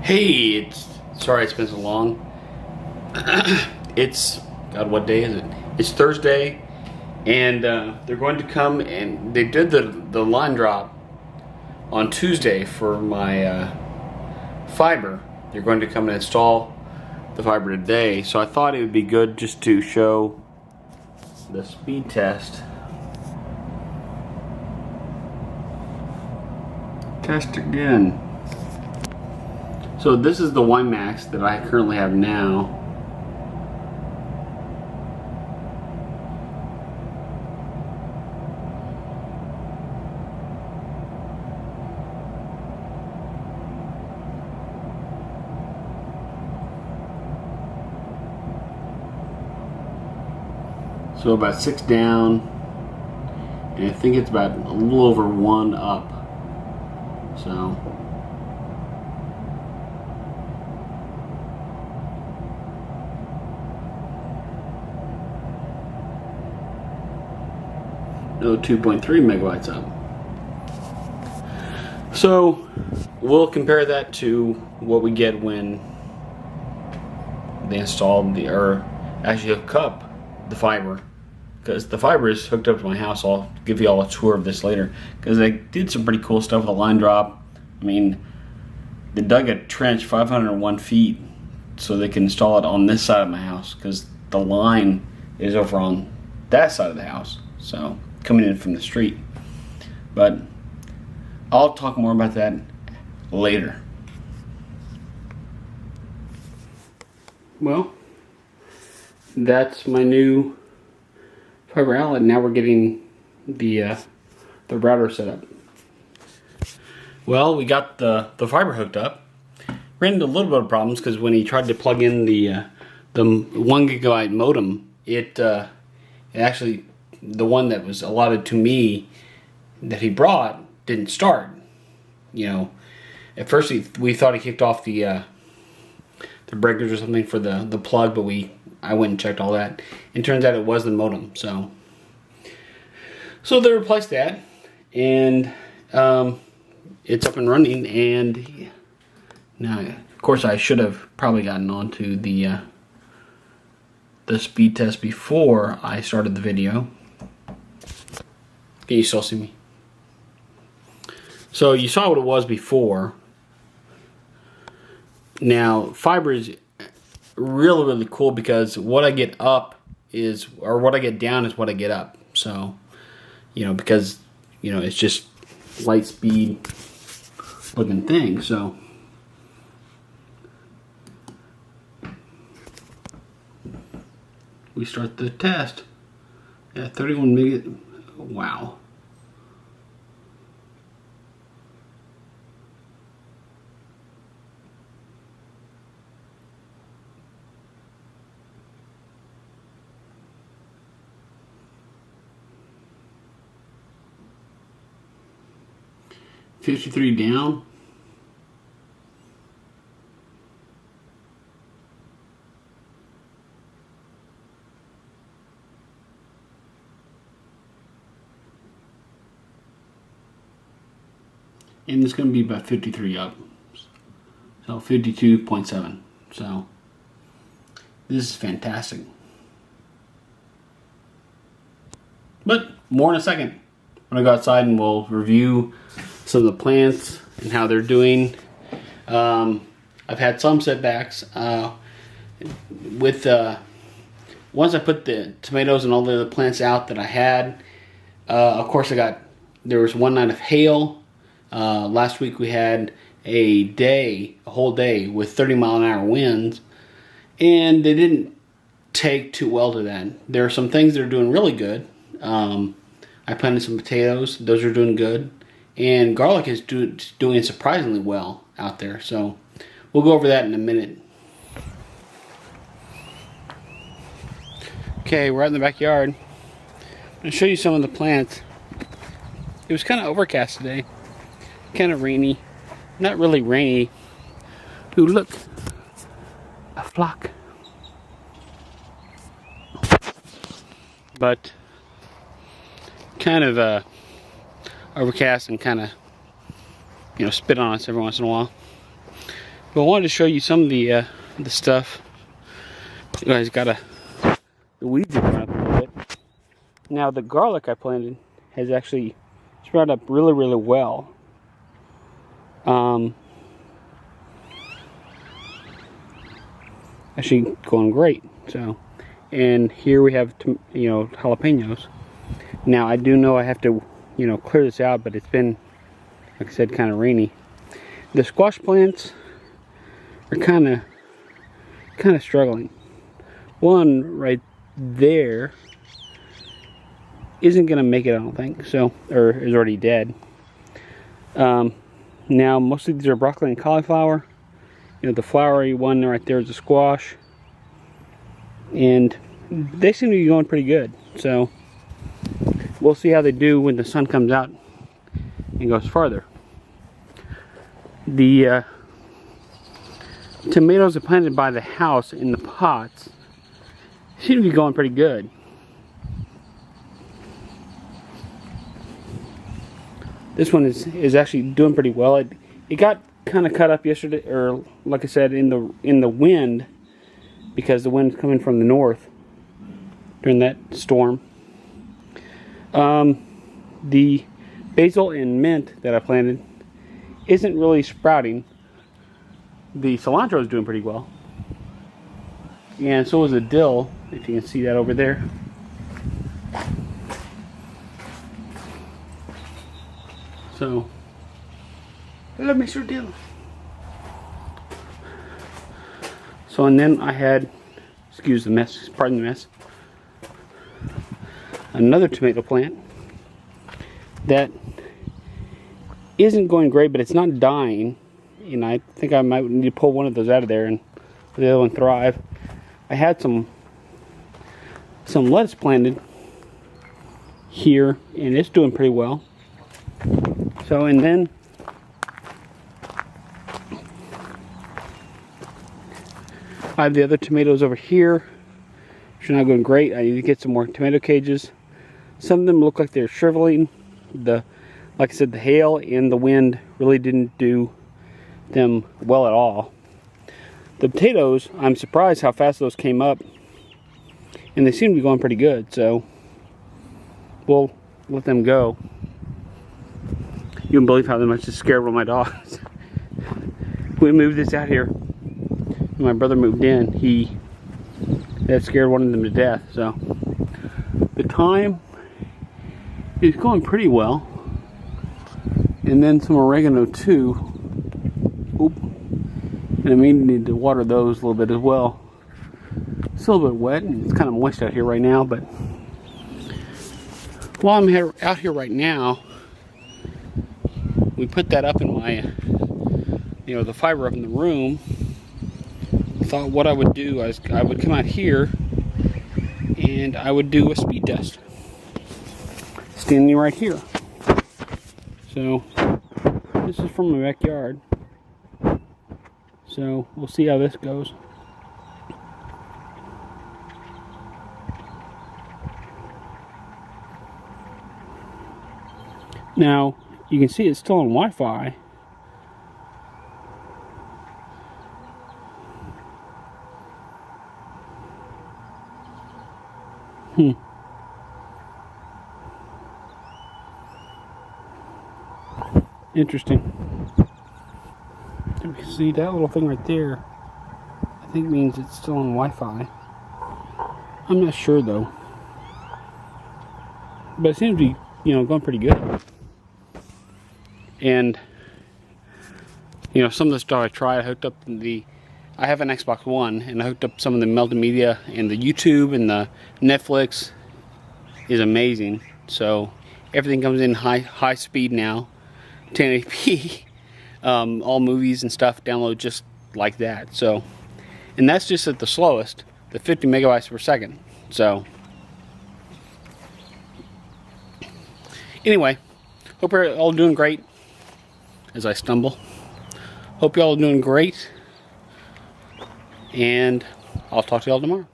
Hey, sorry it's been so long. It's, God, what day is it? It's Thursday, and they're going to come, and they did the line drop on Tuesday for my fiber. They're going to come and install the fiber today, so I thought it would be good just to show the speed test. Test again. So this is the WiMAX that I currently have now. So about 6 down, and I think it's about a little over 1 up. So no, 2.3 megabytes up. So we'll compare that to what we get when they install or actually hook up the fiber, because the fiber is hooked up to my house. I'll give you all a tour of this later, because they did some pretty cool stuff with the line drop. I mean, they dug a trench 501 feet so they can install it on this side of my house, because the line is over on that side of the house, so coming in from the street. But I'll talk more about that later. Well, that's my new fiber outlet. Now we're getting the router set up. Well, we got the fiber hooked up. Ran into a little bit of problems because when he tried to plug in the 1 gigabyte modem, it actually, the one that was allotted to me that he brought didn't start. You know, at first we thought he kicked off the breakers or something for the plug, but I went and checked all that, and turns out it was the modem. So they replaced that, and it's up and running. And now, of course, I should have probably gotten onto the speed test before I started the video. Can you still see me? So you saw what it was before. Now fiber is really cool, because what I get up is, or what I get down is what I get up. So, you know, because, you know, it's just light speed looking thing. So we start the test at 31 meg. Wow. $53 down. And it's going to be about 53 up. So 52.7. So this is fantastic. But more in a second, when I go outside and we'll review some of the plants and how they're doing. I've had some setbacks with once I put the tomatoes and all the other plants out that I had. Of course, there was one night of hail. Last week we had a whole day with 30-mile-an-hour winds, and they didn't take too well to that. There are some things that are doing really good. I planted some potatoes; those are doing good, and garlic is doing surprisingly well out there. So we'll go over that in a minute. Okay, we're out in the backyard. I'm going to show you some of the plants. It was kind of overcast today, kind of rainy. Not really rainy. Ooh, look, a flock. But kind of overcast and kind of, you know, spit on us every once in a while. But I wanted to show you some of the stuff. You guys got the weeds are coming up a little bit. Now the garlic I planted has actually sprouted up really, really well. Actually going great. So, and here we have, jalapenos. Now I do know I have to, clear this out, but it's been, like I said, kind of rainy. The squash plants are kind of struggling. One right there isn't gonna make it, I don't think. So, or is already dead. Now most of these are broccoli and cauliflower. The flowery one right there is a squash, and they seem to be going pretty good. So we'll see how they do when the sun comes out and goes farther. The tomatoes are planted by the house in the pots seem to be going pretty good. This one is actually doing pretty well. It got kind of cut up yesterday, or like I said, in the wind, because the wind's coming from the north during that storm. The basil and mint that I planted isn't really sprouting. The cilantro is doing pretty well, and so is the dill, if you can see that over there. So, hello, Mr. Dill. So, and then I had, excuse the mess, pardon the mess, another tomato plant that isn't going great, but it's not dying. And I think I might need to pull one of those out of there and let the other one thrive. I had some lettuce planted here, and it's doing pretty well. So, and then I have the other tomatoes over here, which are not going great. I need to get some more tomato cages. Some of them look like they're shriveling. Like I said, the hail and the wind really didn't do them well at all. The potatoes, I'm surprised how fast those came up, and they seem to be going pretty good. So we'll let them go. You wouldn't believe how much it scared one of my dogs. We moved this out here. When my brother moved in, that scared one of them to death. So the thyme is going pretty well. And then some oregano too. Oop. And I may need to water those a little bit as well. It's a little bit wet, and it's kind of moist out here right now, but while I'm out here right now, we put that up in my, the fiber up in the room. I thought what I would do is I would come out here and I would do a speed test. Standing right here. So, this is from my backyard. So, we'll see how this goes. Now, you can see it's still on Wi-Fi. Interesting. You can see that little thing right there, I think means it's still on Wi-Fi. I'm not sure though. But it seems to be, going pretty good. And some of the stuff I tried, I hooked up I have an Xbox One, and I hooked up some of the multimedia, and the YouTube and the Netflix is amazing. So everything comes in high speed now, 1080p. All movies and stuff download just like that. So, and that's just at the slowest, the 50 megabytes per second. So anyway, hope you're all doing great. As I stumble, hope you all are doing great, and I'll talk to you all tomorrow.